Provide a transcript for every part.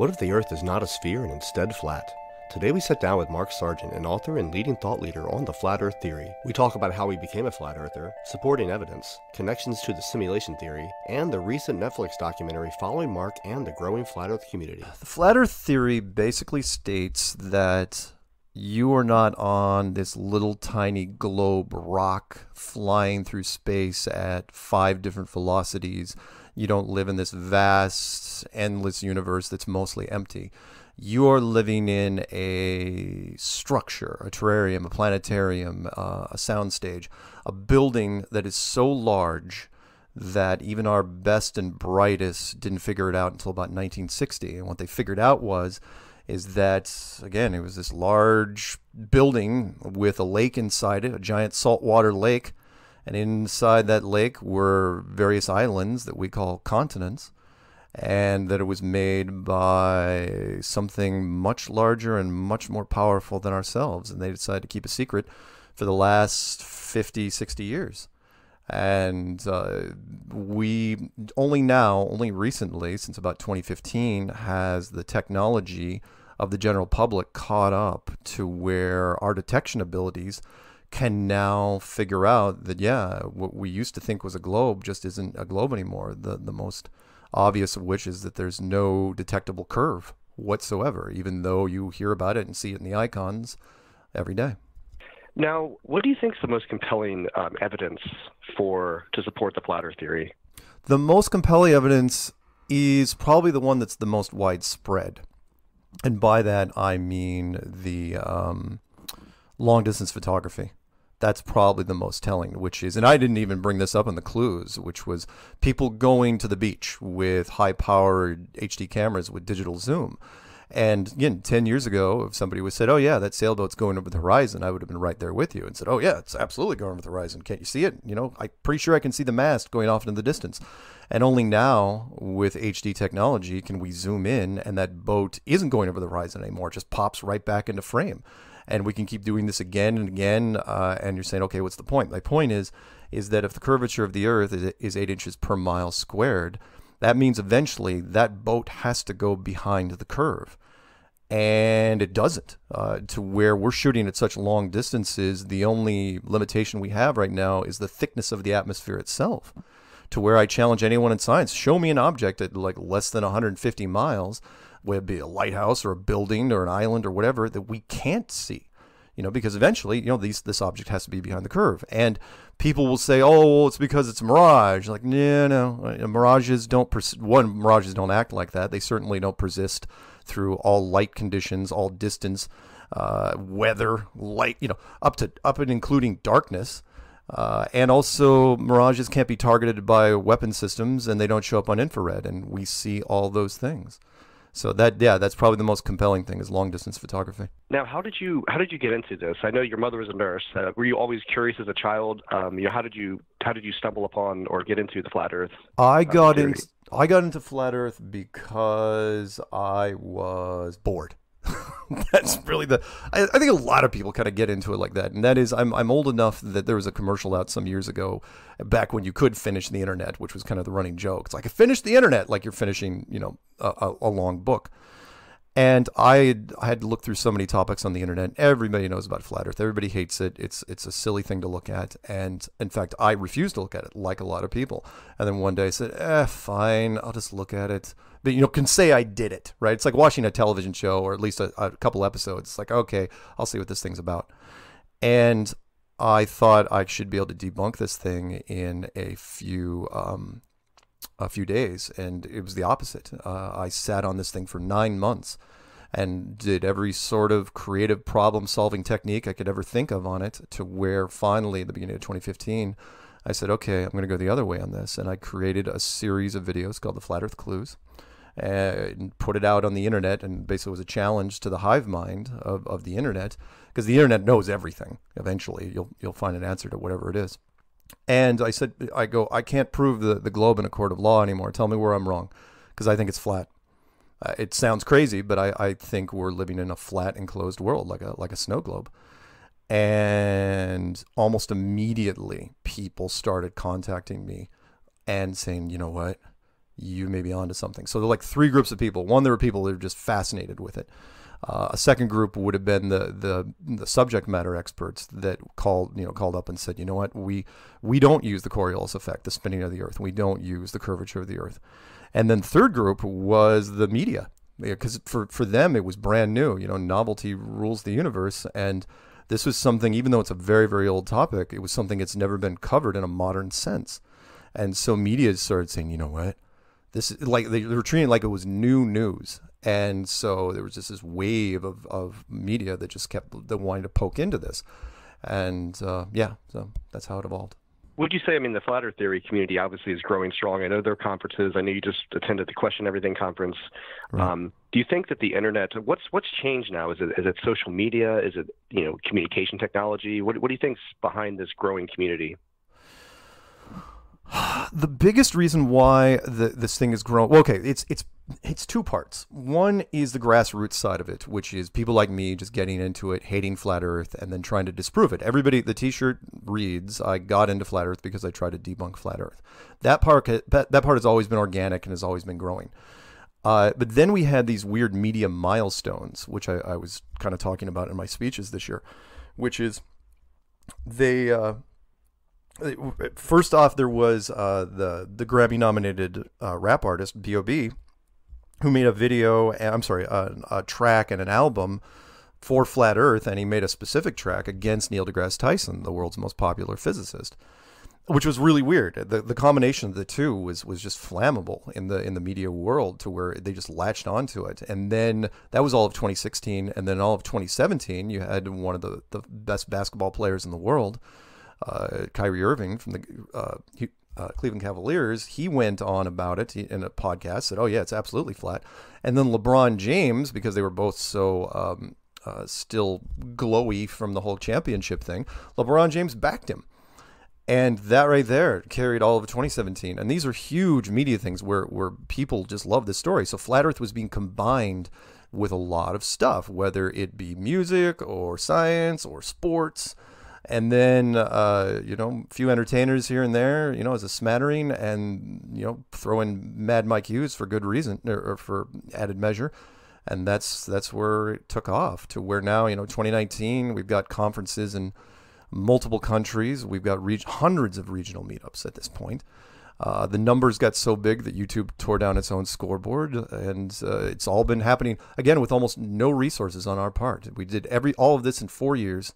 What if the Earth is not a sphere and instead flat? Today we sit down with Mark Sargent, an author and leading thought leader on the flat Earth theory. We talk about how he became a flat earther, supporting evidence, connections to the simulation theory, and the recent Netflix documentary following Mark and the growing flat Earth community. The flat Earth theory basically states that you are not on this little tiny globe rock flying through space at 5 different velocities. You don't live in this vast, endless universe that's mostly empty. You are living in a structure, a terrarium, a planetarium, a soundstage, a building that is so large that even our best and brightest didn't figure it out until about 1960. And what they figured out is that, again, it was this large building with a lake inside it, a giant saltwater lake. And inside that lake were various islands that we call continents, and that it was made by something much larger and much more powerful than ourselves. And they decided to keep a secret for the last 50, 60 years. And we only recently, since about 2015, has the technology of the general public caught up to where our detection abilities can now figure out that, yeah, what we used to think was a globe just isn't a globe anymore. The most obvious of which is that there's no detectable curve whatsoever, even though you hear about it and see it in the icons every day. Now, what do you think is the most compelling evidence to support the flat Earth theory? The most compelling evidence is probably the one that's the most widespread. And by that, I mean the long-distance photography. That's probably the most telling, which is, and I didn't even bring this up in the clues, which was people going to the beach with high-powered HD cameras with digital zoom. And again, 10 years ago, if somebody would said, oh yeah, that sailboat's going over the horizon, I would have been right there with you and said, oh yeah, it's absolutely going over the horizon. Can't you see it? You know, I'm pretty sure I can see the mast going off into the distance. And only now with HD technology can we zoom in and that boat isn't going over the horizon anymore. It just pops right back into frame. And we can keep doing this again and again. And you're saying, okay, what's the point? My point is that if the curvature of the Earth is 8 inches per mile squared, that means eventually that boat has to go behind the curve. And it doesn't, to where we're shooting at such long distances. The only limitation we have right now is the thickness of the atmosphere itself, to where I challenge anyone in science, show me an object at like less than 150 miles, whether it be a lighthouse or a building or an island or whatever, that we can't see. You know, because eventually, you know, this object has to be behind the curve. And people will say, oh, well, it's because it's a mirage. Like, no. Mirages don't act like that. They certainly don't persist through all light conditions, all distance, weather, light, you know, up and including darkness. And also mirages can't be targeted by weapon systems, and they don't show up on infrared, and we see all those things. So that's probably the most compelling thing, is long distance photography. Now, how did you get into this? I know your mother was a nurse. Were you always curious as a child? How did you stumble upon or get into the flat Earth? I got into flat Earth because I was bored. That's really I think a lot of people kind of get into it like that. And that is, I'm old enough that there was a commercial out some years ago, back when you could finish the internet, which was kind of the running joke. It's like, I finished the internet, like you're finishing, you know, a long book. And I had to look through so many topics on the internet. Everybody knows about flat Earth. Everybody hates it. It's a silly thing to look at. And in fact, I refused to look at it, like a lot of people. And then one day I said, fine, I'll just look at it. But, you know, can say I did it, right? It's like watching a television show, or at least a couple episodes. It's like, okay, I'll see what this thing's about. And I thought I should be able to debunk this thing in a few days, and it was the opposite. I sat on this thing for 9 months and did every sort of creative problem-solving technique I could ever think of on it, to where finally, at the beginning of 2015, I said, okay, I'm going to go the other way on this. And I created a series of videos called the Flat Earth Clues, and put it out on the internet, and basically was a challenge to the hive mind of the internet, because the internet knows everything. Eventually, you'll find an answer to whatever it is. And I said, I can't prove the globe in a court of law anymore. Tell me where I'm wrong, because I think it's flat. It sounds crazy, but I think we're living in a flat, enclosed world, like a snow globe. And almost immediately, people started contacting me and saying, you know what? you may be onto something. So there are like three groups of people. One, there were people that are just fascinated with it. A second group would have been the subject matter experts that called up and said, you know what, we don't use the Coriolis effect, the spinning of the Earth. We don't use the curvature of the Earth. And then third group was the media, because for them it was brand new. Novelty rules the universe, and this was something, even though it's a very, very old topic, it was something that's never been covered in a modern sense. And so media started saying, you know what, this is like, they were treating it like it was new news. And so there was just this wave of media that just kept wanting to poke into this. And so that's how it evolved. Would you say, the flat earth theory community obviously is growing strong. I know there are conferences. I know you just attended the Question Everything conference. Right. Do you think that the internet, what's changed now? Is it social media? Is it, communication technology? What do you think's behind this growing community? The biggest reason why this thing has grown, well, okay, it's two parts. One is the grassroots side of it, which is people like me just getting into it, hating flat Earth, and then trying to disprove it. Everybody, the T-shirt reads, "I got into flat Earth because I tried to debunk flat Earth." That part has always been organic and has always been growing. But then we had these weird media milestones, which I was kind of talking about in my speeches this year, which is first off, there was the Grammy-nominated rap artist B.O.B., who made a track and an album for Flat Earth, and he made a specific track against Neil deGrasse Tyson, the world's most popular physicist, which was really weird. The combination of the two was just flammable in the media world, to where they just latched onto it. And then that was all of 2016, and then all of 2017, you had one of the best basketball players in the world, Kyrie Irving from the Cleveland Cavaliers. He went on about it in a podcast, said, "Oh yeah, it's absolutely flat." And then LeBron James, because they were both so still glowy from the whole championship thing, LeBron James backed him. And that right there carried all of 2017. And these are huge media things where people just love this story. So Flat Earth was being combined with a lot of stuff, whether it be music or science or sports. And then, a few entertainers here and there, as a smattering, and, throw in Mad Mike Hughes for good reason, or for added measure. And that's where it took off, to where now, 2019, we've got conferences in multiple countries. We've got hundreds of regional meetups at this point. The numbers got so big that YouTube tore down its own scoreboard, and it's all been happening, again, with almost no resources on our part. We did all of this in 4 years,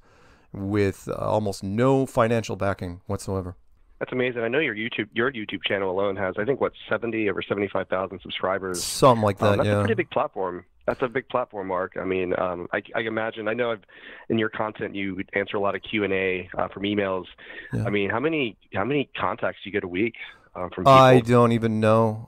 with almost no financial backing whatsoever. That's amazing. I know your YouTube channel alone has, I think, 70 over 75,000 subscriubers. Something like that. That's yeah. a pretty big platform. That's a big platform, Mark. I imagine. I know in your content you answer a lot of Q&A from emails. Yeah. How many contacts do you get a week from people? I don't even know.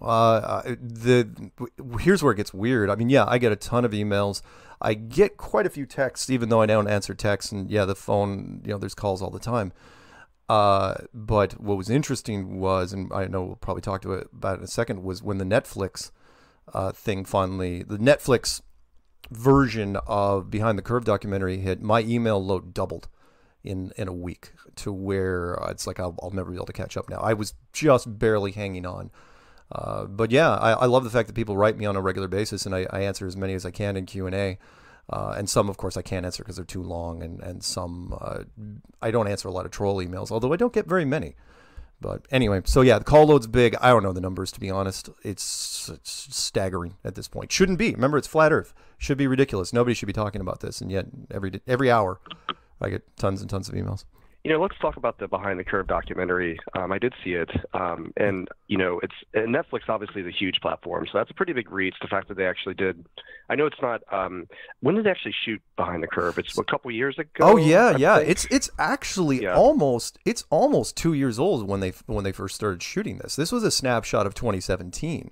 Here's where it gets weird. I get a ton of emails. I get quite a few texts, even though I don't answer texts. And the phone, there's calls all the time. But what was interesting was, and I know we'll probably talk about it in a second, was when the Netflix thing finally, the Netflix version of Behind the Curve documentary hit, my email load doubled in a week, to where it's like I'll never be able to catch up now. I was just barely hanging on. But yeah, I love the fact that people write me on a regular basis, and I answer as many as I can in Q&A. And some, of course, I can't answer because they're too long, and some I don't answer a lot of troll emails, although I don't get very many. But anyway, so yeah, the call load's big. I don't know the numbers, to be honest. It's staggering at this point. Shouldn't be. Remember, it's flat Earth. Should be ridiculous. Nobody should be talking about this, and yet every hour I get tons and tons of emails. Let's talk about the Behind the Curve documentary. I did see it, and Netflix obviously is a huge platform, so that's a pretty big reach. The fact that they actually did, I know it's not. When did they actually shoot Behind the Curve? It's a couple years ago. Oh yeah. It's actually almost 2 years old when they first started shooting this. This was a snapshot of 2017.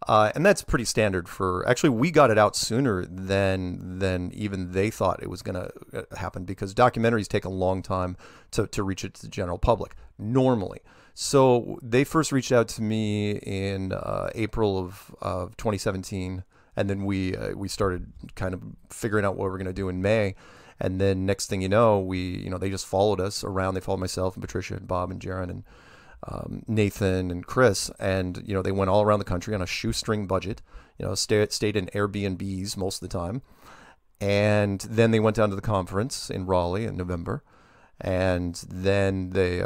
And that's pretty standard for, actually, we got it out sooner than even they thought it was going to happen, because documentaries take a long time to reach it to the general public normally. So they first reached out to me in April of 2017, and then we started kind of figuring out what we were going to do in May. And then next thing you know, they just followed us around. They followed myself and Patricia and Bob and Jaron, and Nathan and Chris, and they went all around the country on a shoestring budget. Stayed in Airbnbs most of the time, and then they went down to the conference in Raleigh in November, and then they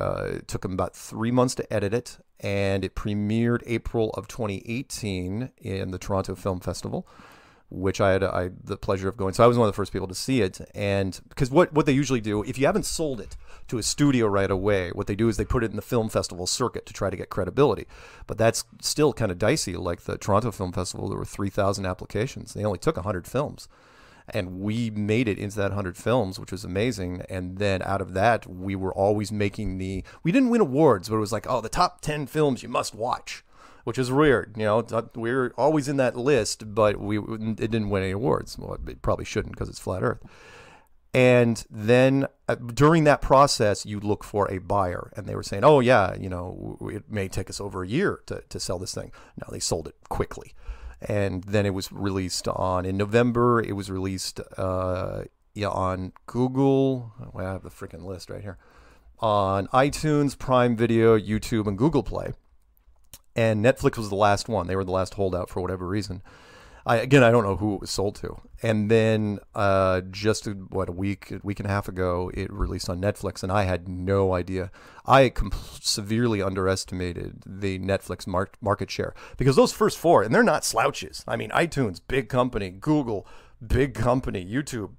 took them about 3 months to edit it, and it premiered April of 2018 in the Toronto Film Festival, which I had the pleasure of going. So I was one of the first people to see it. And because what they usually do, if you haven't sold it to a studio right away, what they do is they put it in the film festival circuit to try to get credibility. But that's still kind of dicey. Like the Toronto Film Festival, there were 3,000 applications. They only took 100 films. And we made it into that 100 films, which was amazing. And then out of that, we were always making we didn't win awards, but it was like, the top 10 films you must watch, which is weird. We were always in that list, but it didn't win any awards. Well, it probably shouldn't because it's Flat Earth. And then during that process, you look for a buyer. And they were saying, it may take us over a year to sell this thing. No, they sold it quickly. And then it was released in November. It was released on Google. I have the freaking list right here. On iTunes, Prime Video, YouTube, and Google Play. And Netflix was the last one. They were the last holdout for whatever reason. I don't know who it was sold to. And then just a week and a half ago, it released on Netflix, and I had no idea. I severely underestimated the Netflix market share because those first 4, and they're not slouches. I mean, iTunes, big company; Google, big company; YouTube,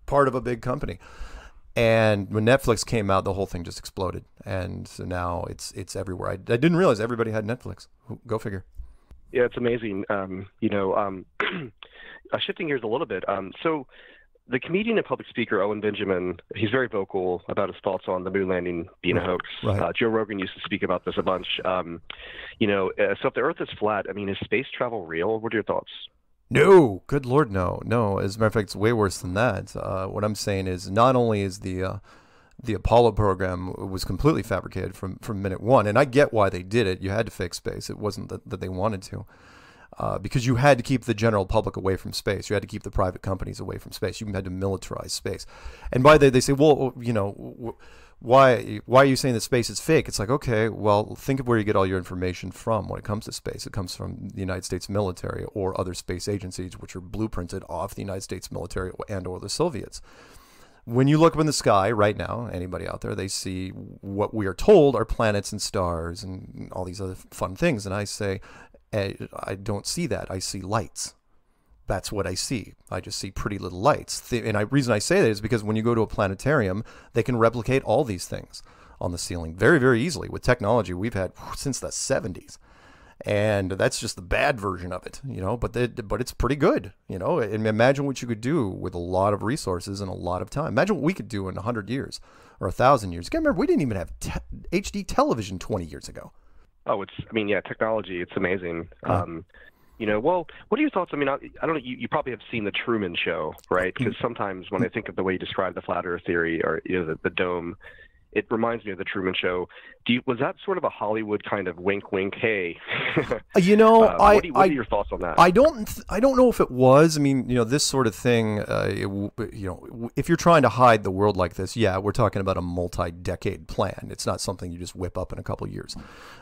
part of a big company. And when Netflix came out, the whole thing just exploded, and so now it's everywhere. I didn't realize everybody had Netflix. Go figure. Yeah, it's amazing. Shifting gears a little bit. So the comedian and public speaker, Owen Benjamin, he's very vocal about his thoughts on the moon landing being a hoax. Right. Joe Rogan used to speak about this a bunch. So if the Earth is flat, is space travel real? What are your thoughts? No, good Lord, no. As a matter of fact, it's way worse than that. What I'm saying is not only is the Apollo program was completely fabricated from minute one, and I get why they did it. You had to fake space. It wasn't that they wanted to, because you had to keep the general public away from space. You had to keep the private companies away from space. You had to militarize space. And by that, they say, well, why are you saying that space is fake? It's like, okay, well, think of where you get all your information from when it comes to space. It comes from the United States military or other space agencies, which are blueprinted off the United States military and or the Soviets. When you look up in the sky right now, anybody out there, they see what we are told are planets and stars and all these other fun things. And I say, I don't see that. I see lights. That's what I see. I just see pretty little lights. And the reason I say that is because when you go to a planetarium, they can replicate all these things on the ceiling very, very easily with technology we've had since the 70s. And that's just the bad version of it, but it's pretty good, and imagine what you could do with a lot of resources and a lot of time. Imagine what we could do in 100 years or 1,000 years. You gotta remember, we didn't even have HD television 20 years ago. Oh, technology, it's amazing. Well, what are your thoughts? I don't know, you probably have seen the Truman Show, right? Because sometimes when I think of the way you describe the flat Earth theory or the dome, it reminds me of the Truman Show. Was that sort of a Hollywood kind of wink, wink? Hey, what are your thoughts on that? I don't know if it was. This sort of thing. If you're trying to hide the world like this, we're talking about a multi-decade plan. It's not something you just whip up in a couple of years.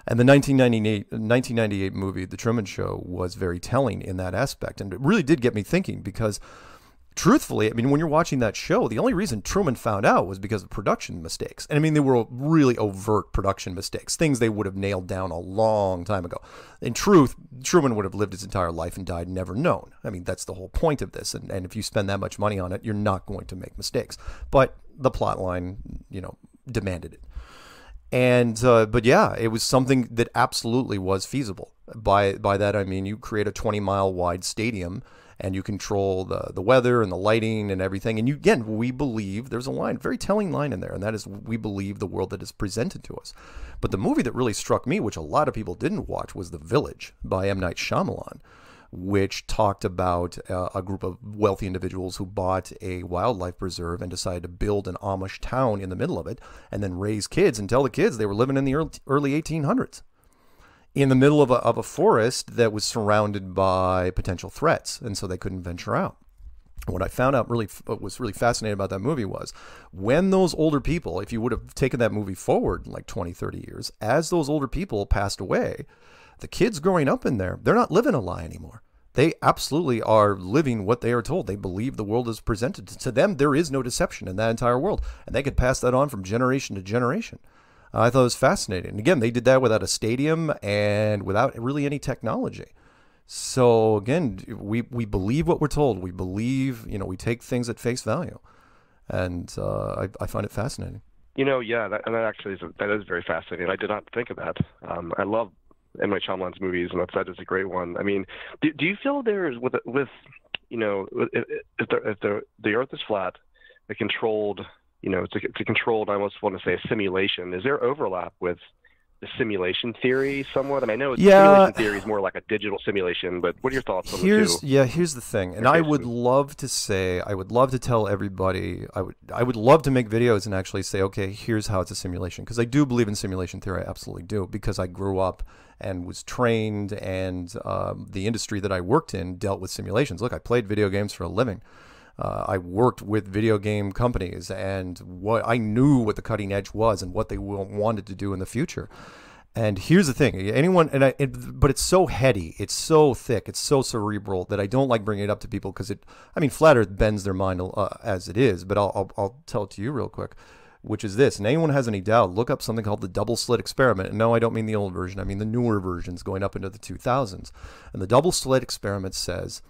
And the 1998 movie, The Truman Show, was very telling in that aspect, and it really did get me thinking because. Truthfully, when you're watching that show, the only reason Truman found out was because of production mistakes. And they were really overt production mistakes, things they would have nailed down a long time ago. In truth, Truman would have lived his entire life and died never known. That's the whole point of this. And if you spend that much money on it, you're not going to make mistakes. But the plot line, demanded it. And, it was something that absolutely was feasible. By that, you create a 20-mile wide stadium and you control the weather and the lighting and everything. And we believe, there's a line, very telling line in there, and that is, we believe the world that is presented to us. But the movie that really struck me, which a lot of people didn't watch, was The Village by M. Night Shyamalan, which talked about a group of wealthy individuals who bought a wildlife preserve and decided to build an Amish town in the middle of it and then raise kids and tell the kids they were living in the early 1800s. In the middle of a forest that was surrounded by potential threats, and so they couldn't venture out. What I found out was really fascinating about that movie was when those older people, if you would have taken that movie forward like 20, 30 years, as those older people passed away, the kids growing up in there, they're not living a lie anymore. They absolutely are living what they are told. They believe the world is presented. To them, there is no deception in that entire world. And they could pass that on from generation to generation. I thought it was fascinating. And again, they did that without a stadium and without really any technology. So again, we believe what we're told. We believe, we take things at face value. And I find it fascinating. Yeah, that actually that is very fascinating. I did not think of that. I love M. Night Shyamalan's movies, and that is a great one. I mean, do you feel there's if the Earth is flat, a controlled, it's a controlled, I almost want to say a simulation. Is there overlap with the simulation theory somewhat? I mean, I know simulation theory is more like a digital simulation, but what are your thoughts on the two? Yeah, here's the thing. And I would love to tell everybody, I would love to make videos and actually say, okay, here's how it's a simulation. Because I do believe in simulation theory. I absolutely do. Because I grew up and was trained, and the industry that I worked in dealt with simulations. Look, I played video games for a living. I worked with video game companies, and I knew what the cutting edge was and what they wanted to do in the future. And here's the thing: but it's so heady, it's so thick, it's so cerebral that I don't like bringing it up to people because Flat Earth bends their mind as it is. But I'll tell it to you real quick, which is this: and anyone has any doubt, look up something called the double slit experiment. And no, I don't mean the old version; I mean the newer versions going up into the 2000s. And the double slit experiment says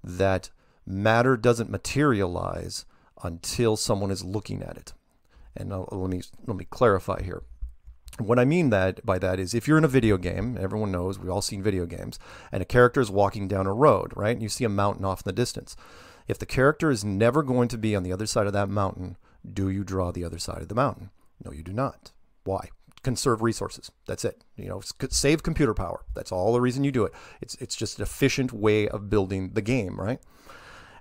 that matter doesn't materialize until someone is looking at it. And let me clarify here. What I mean by that is, if you're in a video game, everyone knows, we've all seen video games, and a character is walking down a road, right? And you see a mountain off in the distance. If the character is never going to be on the other side of that mountain, do you draw the other side of the mountain? No, you do not. Why? Conserve resources. That's it. Save computer power. That's all the reason you do it. It's just an efficient way of building the game, right?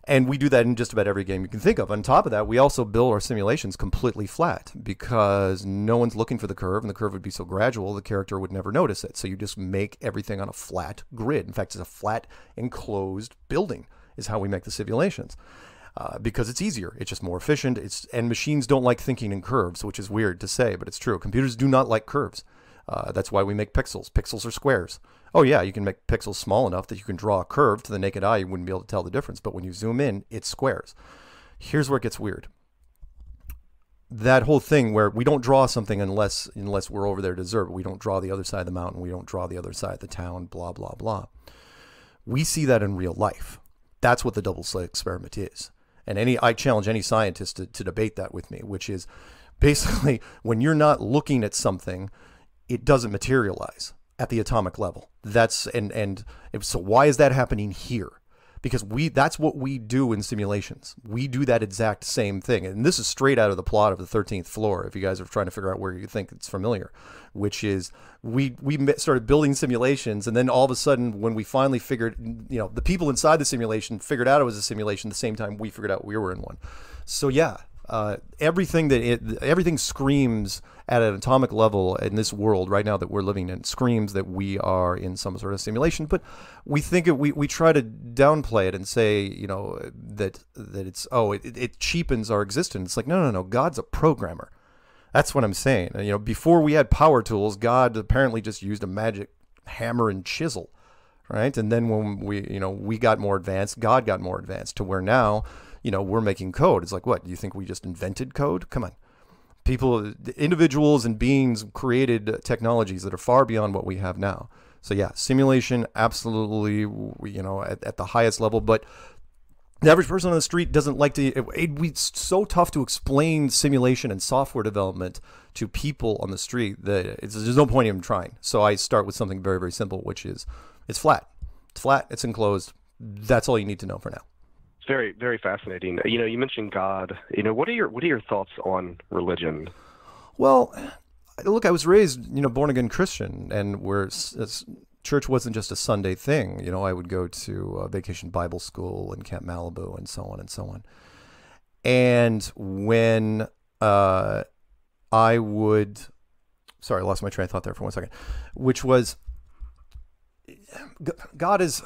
And we do that in just about every game you can think of. On top of that, we also build our simulations completely flat because no one's looking for the curve, and the curve would be so gradual, the character would never notice it. So you just make everything on a flat grid. In fact, it's a flat enclosed building is how we make the simulations because it's easier. It's just more efficient. And machines don't like thinking in curves, which is weird to say, but it's true. Computers do not like curves. That's why we make pixels. Pixels are squares. Oh yeah, you can make pixels small enough that you can draw a curve. To the naked eye, you wouldn't be able to tell the difference. But when you zoom in, it's squares. Here's where it gets weird. That whole thing where we don't draw something unless we're over there to observe. We don't draw the other side of the mountain. We don't draw the other side of the town, blah, blah, blah. We see that in real life. That's what the double slit experiment is. And I challenge any scientist to debate that with me, which is basically when you're not looking at something, it doesn't materialize at the atomic level. So why is that happening here? Because that's what we do in simulations. We do that exact same thing. And this is straight out of the plot of the 13th Floor, if you guys are trying to figure out where you think it's familiar, which is we started building simulations, and then all of a sudden when we finally figured, the people inside the simulation figured out it was a simulation the same time we figured out we were in one. So yeah, everything screams at an atomic level in this world right now that we're living in, screams that we are in some sort of simulation. But we think we try to downplay it and say, that it's it cheapens our existence. It's like no, God's a programmer. That's what I'm saying. Before we had power tools, God apparently just used a magic hammer and chisel, right? And then when we got more advanced, God got more advanced to where now, we're making code. It's like, what? Do you think we just invented code? Come on. People, individuals and beings created technologies that are far beyond what we have now. So yeah, simulation, absolutely, at the highest level. But the average person on the street doesn't like to, it's so tough to explain simulation and software development to people on the street that there's no point in trying. So I start with something very, very simple, which is it's flat. It's flat, it's enclosed. That's all you need to know for now. Very, very fascinating. You mentioned God. What are your thoughts on religion? Well, look, I was raised, born again Christian, and church wasn't just a Sunday thing. I would go to Vacation Bible School in Camp Malibu and so on and so on. And when I lost my train of thought there for 1 second, which was God is.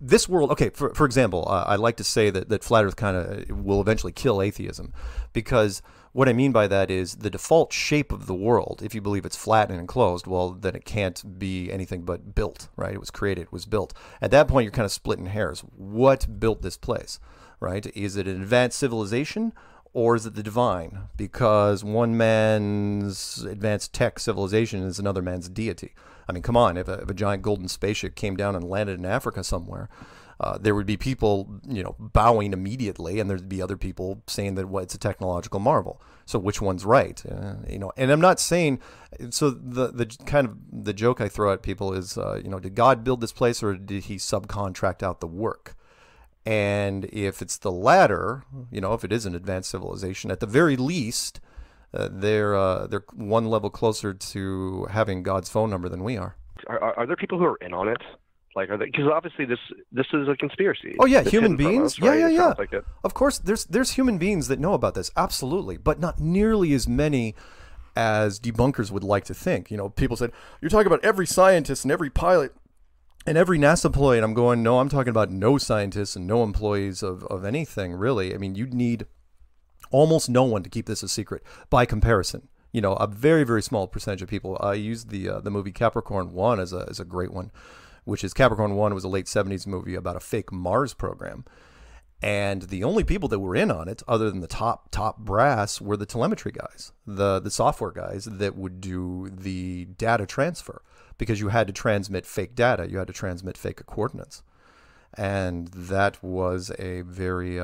this world, okay, for example, I like to say that flat Earth kind of will eventually kill atheism, because what I mean by that is the default shape of the world, if you believe it's flat and enclosed, well, then it can't be anything but built, right? It was created, it was built. At that point, you're kind of splitting hairs. What built this place, right? Is it an advanced civilization, or is it the divine? Because one man's advanced tech civilization is another man's deity. I mean, come on, if a giant golden spaceship came down and landed in Africa somewhere, there would be people, bowing immediately, and there'd be other people saying that it's a technological marvel. So which one's right? And I'm not saying. So the kind of the joke I throw at people is, did God build this place, or did He subcontract out the work? And if it's the latter, if it is an advanced civilization, at the very least, they're one level closer to having God's phone number than we are. Are there people who are in on it? Like, are they? Because obviously this is a conspiracy. Oh yeah, human beings. Us, right? Yeah. Like it. Of course, there's human beings that know about this, absolutely, but not nearly as many as debunkers would like to think. People said, you're talking about every scientist and every pilot and every NASA employee, and I'm going, no, I'm talking about no scientists and no employees of anything, really. I mean, you'd need almost no one to keep this a secret by comparison. A very, very small percentage of people. I used the movie Capricorn 1 as a great one, which is Capricorn 1 was a late 70s movie about a fake Mars program. And the only people that were in on it, other than the top brass, were the telemetry guys, the software guys that would do the data transfer, because you had to transmit fake data. You had to transmit fake coordinates. And that was a very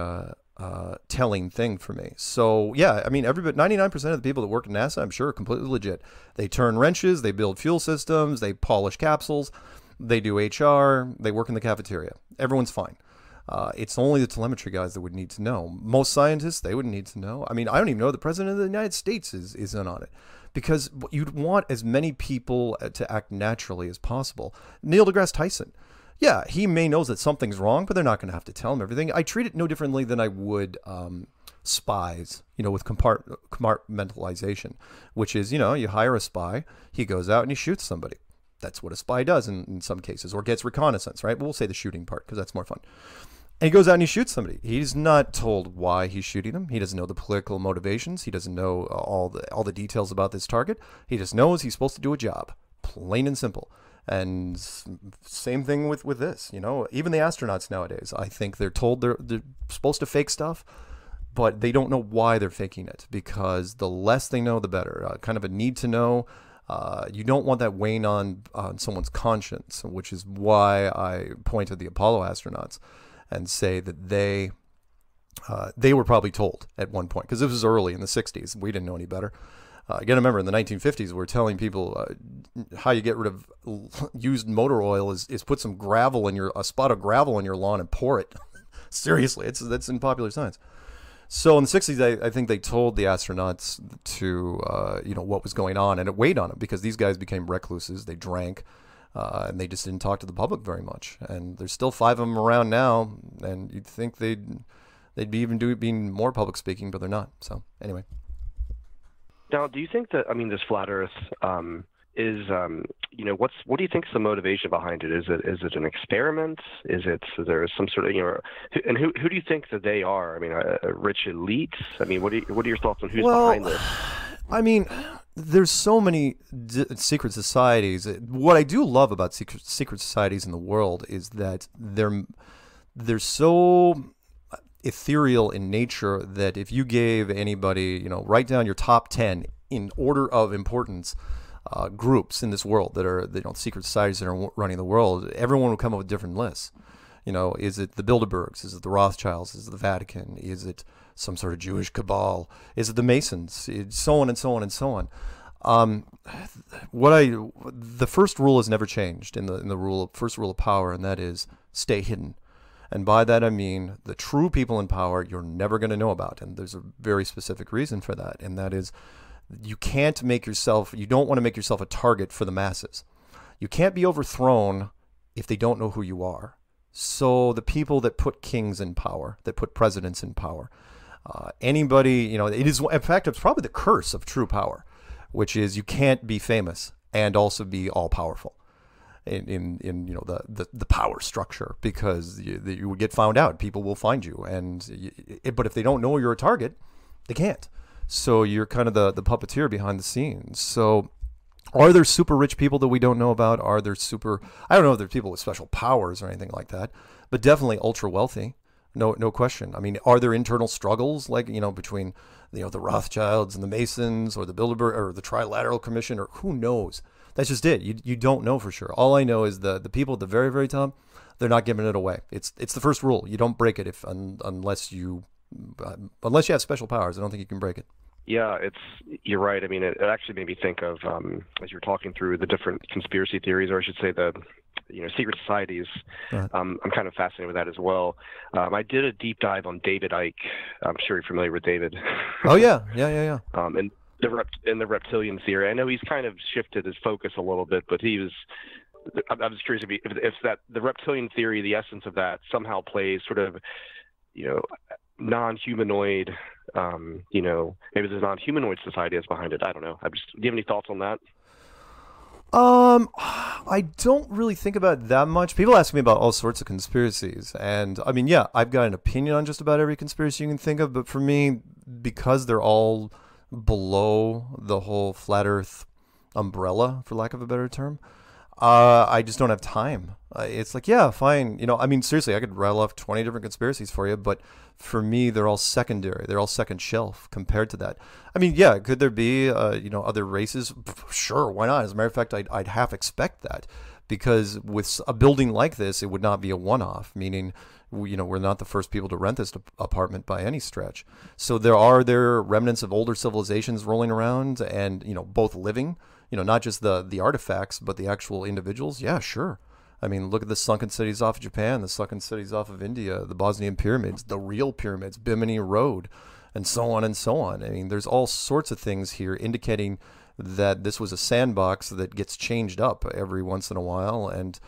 telling thing for me. So, yeah, I mean, 99% of the people that work at NASA, I'm sure, are completely legit. They turn wrenches, they build fuel systems, they polish capsules, they do HR, they work in the cafeteria. Everyone's fine. It's only the telemetry guys that would need to know. Most scientists, they wouldn't need to know. I mean, I don't even know the president of the United States is in on it, because you'd want as many people to act naturally as possible. Neil deGrasse Tyson, yeah, he may know that something's wrong, but they're not going to have to tell him everything. I treat it no differently than I would spies, with compartmentalization, which is, you hire a spy, he goes out and he shoots somebody. That's what a spy does in some cases, or gets reconnaissance, right? But we'll say the shooting part because that's more fun. And he goes out and he shoots somebody. He's not told why he's shooting them. He doesn't know the political motivations. He doesn't know all the details about this target. He just knows he's supposed to do a job, plain and simple. And same thing with this. Even the astronauts nowadays, I think they're told they're supposed to fake stuff, but they don't know why they're faking it, because the less they know, the better. Kind of a need to know. You don't want that weighing on someone's conscience, which is why I point to the Apollo astronauts and say that they were probably told at one point, because this was early in the 60s. We didn't know any better. Again, remember, in the 1950s, we're telling people how you get rid of used motor oil is put some gravel in a spot of gravel in your lawn and pour it. Seriously, that's in popular science. So in the 60s, I think they told the astronauts to, what was going on, and it weighed on them, because these guys became recluses. They drank, and they just didn't talk to the public very much. And there's still 5 of them around now, and you'd think they'd be even being more public speaking, but they're not. So anyway. Now, do you think that, this flat Earth is, what do you think is the motivation behind it? Is it an experiment? Is there some sort of, and who do you think that they are? Rich elites? What are your thoughts on who's behind this? There's so many secret societies. What I do love about secret societies in the world is that they're so ethereal in nature that if you gave anybody, write down your top 10 in order of importance groups in this world that are, secret societies that are running the world, everyone will come up with different lists. Is it the Bilderbergs? Is it the Rothschilds? Is it the Vatican? Is it some sort of Jewish cabal? Is it the Masons? So on and so on and so on. The first rule has never changed in the first rule of power, and that is stay hidden. And by that I mean the true people in power you're never going to know about, and there's a very specific reason for that, and that is you don't want to make yourself a target for the masses. You can't be overthrown if they don't know who you are. So the people that put kings in power, that put presidents in power, anybody, it is, in fact, it's probably the curse of true power, which is you can't be famous and also be all powerful. in the power structure, because you would get found out. People will find you, but if they don't know you're a target, they can't. So you're kind of the puppeteer behind the scenes. So are there super rich people that we don't know about? Are there I don't know if there's people with special powers or anything like that, but definitely ultra wealthy. No question. I mean, are there internal struggles like, between, the Rothschilds and the Masons, or the Bilderberg or the Trilateral Commission, or who knows? That's just it. You don't know for sure. All I know is the people at the very, very top, they're not giving it away. It's the first rule. You don't break it unless you have special powers. I don't think you can break it. Yeah, you're right. I mean, it actually made me think of, as you were talking through the different conspiracy theories, or I should say the secret societies. Right. I'm kind of fascinated with that as well. I did a deep dive on David Icke. I'm sure you're familiar with David. Oh yeah. And the reptilian theory. I know he's kind of shifted his focus a little bit, but I was curious if that the reptilian theory, the essence of that, somehow plays sort of, non-humanoid. Maybe there's a non-humanoid society that's behind it. I don't know. Do you have any thoughts on that? I don't really think about it that much. People ask me about all sorts of conspiracies, and I mean, yeah, I've got an opinion on just about every conspiracy you can think of, but for me, because they're all below the whole flat earth umbrella, for lack of a better term, I just don't have time. It's like, yeah, fine. I mean, seriously, I could rattle off 20 different conspiracies for you, but for me, they're all secondary. They're all second shelf compared to that. I mean, yeah, could there be, other races? Sure, why not? As a matter of fact, I'd half expect that, because with a building like this, it would not be a one-off, meaning, we're not the first people to rent this apartment by any stretch. So there are remnants of older civilizations rolling around, and, both living, not just the artifacts, but the actual individuals. Yeah, sure. I mean, look at the sunken cities off of Japan, the sunken cities off of India, the Bosnian pyramids, the real pyramids, Bimini Road, and so on and so on. I mean, there's all sorts of things here indicating that this was a sandbox that gets changed up every once in a while. And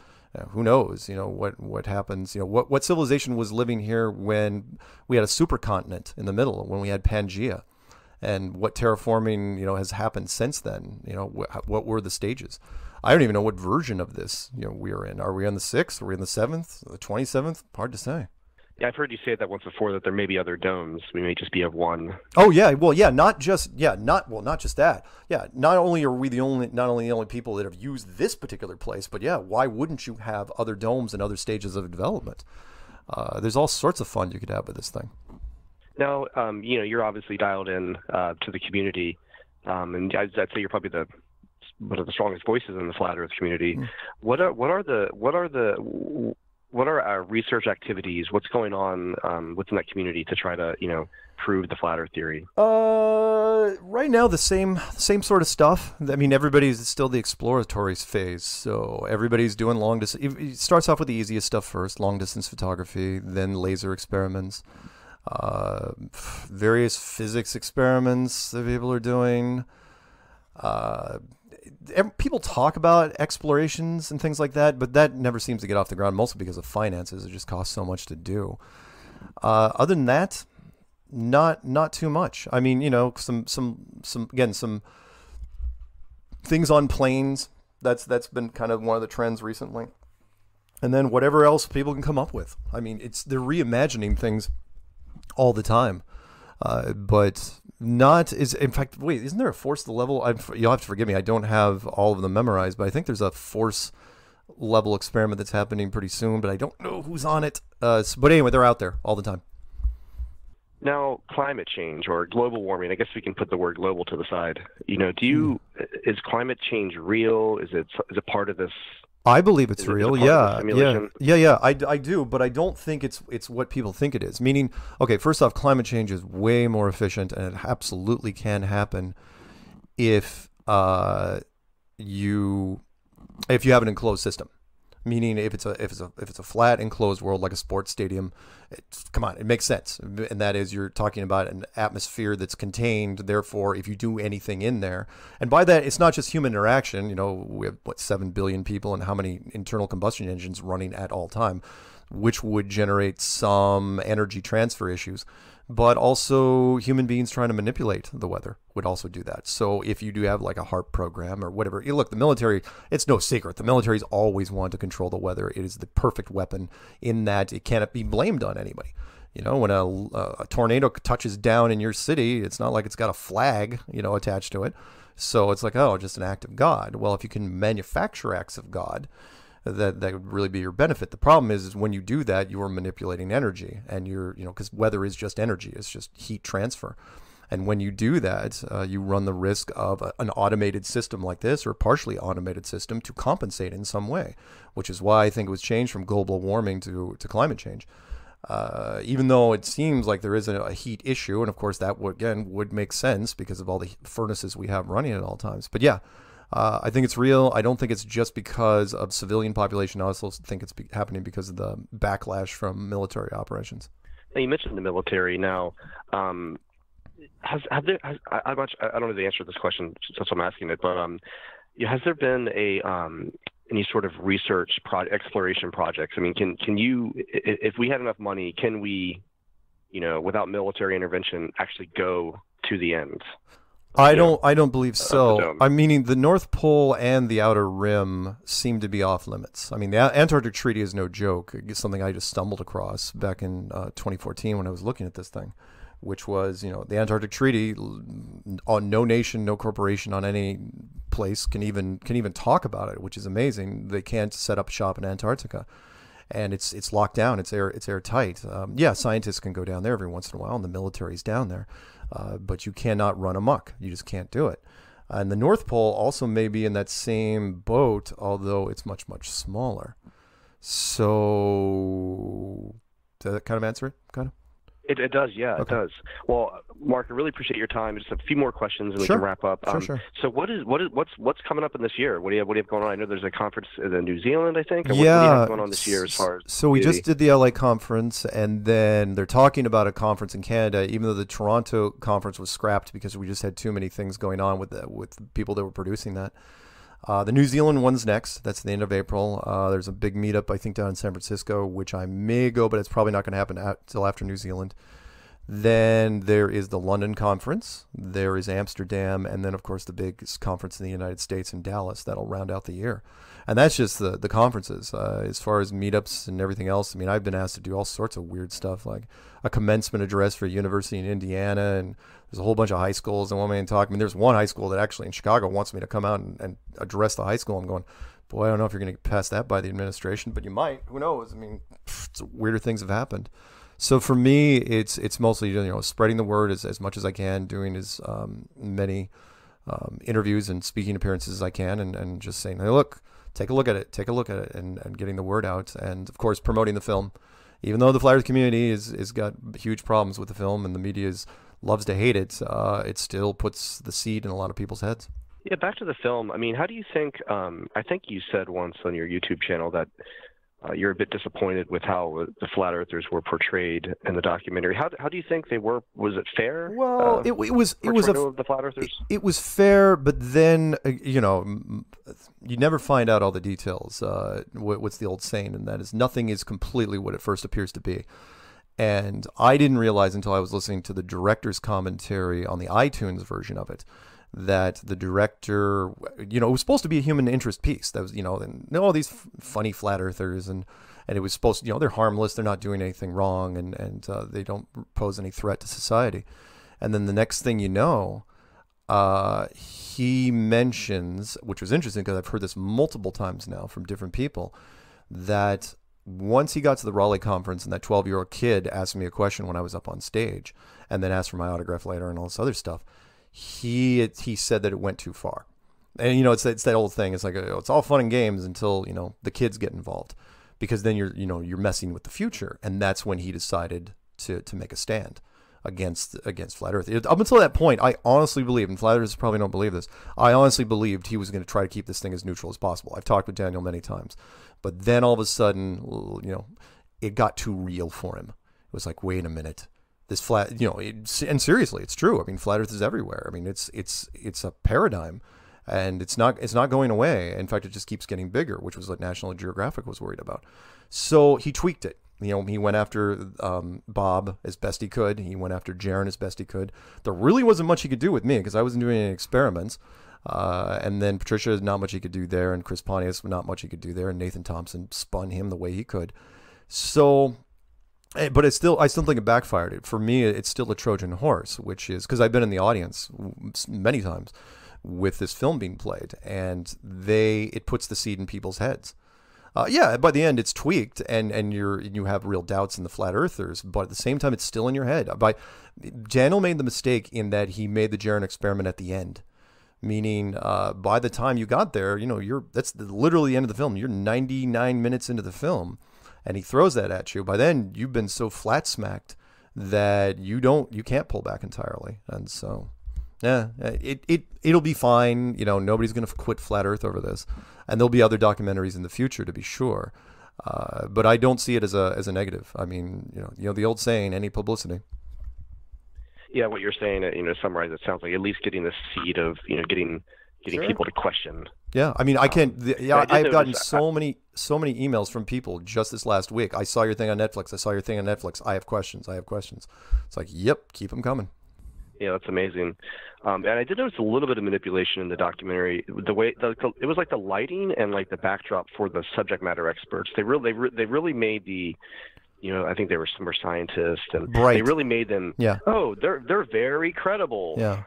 who knows, what happens, what civilization was living here when we had a supercontinent in the middle, when we had Pangea, and what terraforming, has happened since then. What were the stages? I don't even know what version of this, we're in. Are we on the 6th? Are we in the 7th? The 27th? Hard to say. Yeah, I've heard you say that once before, that there may be other domes. We may just be of one. Oh yeah, well yeah, not just that. Yeah, not only are we the only people that have used this particular place, but yeah, why wouldn't you have other domes and other stages of development? There's all sorts of fun you could have with this thing. Now, you're obviously dialed in to the community, and I'd say you're probably one of the strongest voices in the flat Earth community. Mm. What are our research activities? What's going on within that community to try to prove the flat Earth theory? Right now, the same sort of stuff. I mean, everybody's still the exploratory phase, so everybody's doing long distance. It starts off with the easiest stuff first: long distance photography, then laser experiments. Various physics experiments that people are doing. People talk about explorations and things like that, but that never seems to get off the ground, mostly because of finances. It just costs so much to do. Other than that, not too much. I mean, some things on planes. That's been kind of one of the trends recently. And then whatever else people can come up with. I mean, they're reimagining things all the time, but not is. In fact, wait, isn't there a force level? You'll have to forgive me. I don't have all of them memorized, but I think there's a force level experiment that's happening pretty soon, but I don't know who's on it. But anyway, they're out there all the time. Now, climate change or global warming, I guess we can put the word global to the side. Is climate change real? Is it part of this? I believe it's real. Yeah. I do, but I don't think it's what people think it is. Meaning, okay, first off, climate change is way more efficient, and it absolutely can happen if you have an enclosed system. Meaning, if it's a flat enclosed world like a sports stadium, it makes sense. And that is, you're talking about an atmosphere that's contained. Therefore, if you do anything in there, and by that, it's not just human interaction. We have 7 billion people, and how many internal combustion engines running at all time, which would generate some energy transfer issues. but also human beings trying to manipulate the weather would also do that. So if you do have like a HARP program or whatever, look, the military, it's no secret. The military's always wanted to control the weather. It is the perfect weapon in that it cannot be blamed on anybody. You know, when a tornado touches down in your city, it's not like it's got a flag, you know, attached to it. So it's like, oh, just an act of God. Well, if you can manufacture acts of God, that would really be your benefit. The problem is when you do that, you are manipulating energy, and you're, you know, because weather is just energy, it's just heat transfer. And when you do that, you run the risk of an automated system like this, or a partially automated system, to compensate in some way, which is why I think it was changed from global warming to climate change. Even though it seems like there is a heat issue, and of course that would make sense because of all the furnaces we have running at all times. But yeah, I think it's real. I don't think it's just because of civilian population. I also think it's happening because of the backlash from military operations. Now, you mentioned the military. Now, I don't know the answer to this question, so I'm asking it. But has there been any sort of research exploration projects? I mean, can you, if we had enough money, can we, you know, without military intervention, actually go to the end? I don't believe so. I mean, the North Pole and the Outer Rim seem to be off limits. I mean, the Antarctic Treaty is no joke. It's something I just stumbled across back in 2014 when I was looking at this thing, which was, you know, the Antarctic Treaty. On no nation, no corporation on any place can even talk about it, which is amazing. They can't set up shop in Antarctica, and it's locked down. It's airtight. Yeah, scientists can go down there every once in a while, and the military's down there. But you cannot run amok. You just can't do it. And the North Pole also may be in that same boat, although it's much, much smaller. So does that kind of answer it? Kind of? It does, yeah, okay. It does. Well, Mark, I really appreciate your time. Just a few more questions, and we can wrap up. Sure. So, what's coming up in this year? What do you have going on? I know there's a conference in New Zealand, I think. Yeah. What do you have going on this year as far as? So we just did the LA conference, and then they're talking about a conference in Canada, even though the Toronto conference was scrapped because we just had too many things going on with people that were producing that. The New Zealand one's next. That's the end of April. There's a big meetup, I think, down in San Francisco, which I may go, but it's probably not going to happen until after New Zealand. Then there is the London conference. There is Amsterdam. And then, of course, the biggest conference in the United States in Dallas. That'll round out the year. And that's just the conferences. As far as meetups and everything else, I mean, I've been asked to do all sorts of weird stuff, like a commencement address for a university in Indiana, and there's a whole bunch of high schools that want me to talk. I mean, there's one high school that actually in Chicago wants me to come out and address the high school. I'm going, boy, I don't know if you're going to pass that by the administration, but you might. Who knows? I mean, weirder things have happened. So for me, it's mostly, you know, spreading the word as much as I can, doing as many interviews and speaking appearances as I can, and just saying, hey, look, take a look at it, and getting the word out, and of course promoting the film. Even though the Flat Earth community is got huge problems with the film, and the media loves to hate it, it still puts the seed in a lot of people's heads. Yeah, back to the film. I mean, how do you think? I think you said once on your YouTube channel that you're a bit disappointed with how the flat earthers were portrayed in the documentary. How do you think they were? Was it fair? Well, it was of the flat earthers. It was fair, but then you know, you never find out all the details. What's the old saying? And that is, nothing is completely what it first appears to be. And I didn't realize until I was listening to the director's commentary on the iTunes version of it, that the director, you know, it was supposed to be a human interest piece. That was, you know, and all these funny flat earthers, and it was supposed to, you know, they're harmless, they're not doing anything wrong, and they don't pose any threat to society. And then the next thing you know, he mentions, which was interesting because I've heard this multiple times now from different people, that once he got to the Raleigh conference and that 12-year-old kid asked me a question when I was up on stage, and then asked for my autograph later and all this other stuff, he said that it went too far. And, you know, it's that old thing. It's like, it's all fun and games until, you know, the kids get involved, because then you're messing with the future. And that's when he decided to make a stand against Flat Earth. Up until that point, I honestly believed, and Flat Earthers probably don't believe this, I honestly believed he was going to try to keep this thing as neutral as possible. I've talked with Daniel many times. But then all of a sudden, you know, it got too real for him. It was like, wait a minute. This flat, you know, and seriously, it's true. I mean, flat Earth is everywhere. I mean, it's a paradigm, and it's not going away. In fact, it just keeps getting bigger, which was what National Geographic was worried about. So he tweaked it. He went after Bob as best he could. He went after Jaron as best he could. There really wasn't much he could do with me because I wasn't doing any experiments. And then Patricia, not much he could do there, and Chris Pontius, not much he could do there, and Nathan Thompson spun him the way he could. So, but I still think it backfired. For me, it's still a Trojan horse, which is because I've been in the audience many times with this film being played, and it puts the seed in people's heads. By the end it's tweaked, and you have real doubts in the flat earthers, but at the same time it's still in your head. Daniel made the mistake in that he made the Jaron experiment at the end, meaning by the time you got there, that's literally the end of the film. You're 99 minutes into the film, and he throws that at you. By then you've been so flat smacked that you can't pull back entirely, and so. Yeah, it'll be fine. Nobody's going to quit Flat Earth over this, and there'll be other documentaries in the future to be sure. But I don't see it as a negative. I mean, the old saying, any publicity. Yeah, what you're saying, to summarize, it sounds like at least getting the seed of, getting Sure. people to question. Yeah, I mean, I can't. I've gotten so many emails from people just this last week. I saw your thing on Netflix. I have questions. It's like, yep, keep them coming. Yeah, that's amazing. And I did notice a little bit of manipulation in the documentary. The way it was like the lighting and like the backdrop for the subject matter experts. They really made the, I think they were scientists, and right. They really made them. Yeah. Oh, they're very credible. Yeah.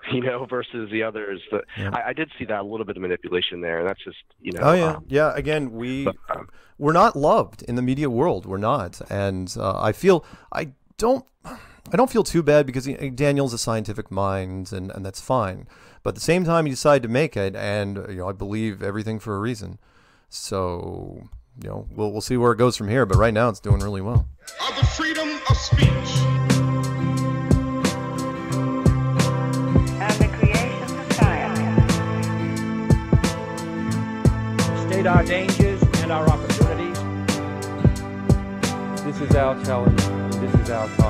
Versus the others. But yeah. I did see that a little bit of manipulation there, and that's just Oh yeah, yeah. Again, we're not loved in the media world. We're not, and I don't feel too bad because Daniel's a scientific mind, and that's fine. But at the same time, he decided to make it, and I believe everything for a reason. So we'll see where it goes from here. But right now, it's doing really well. Of the freedom of speech and the creation of science. State our dangers and our opportunities. This is our challenge, and this is our time.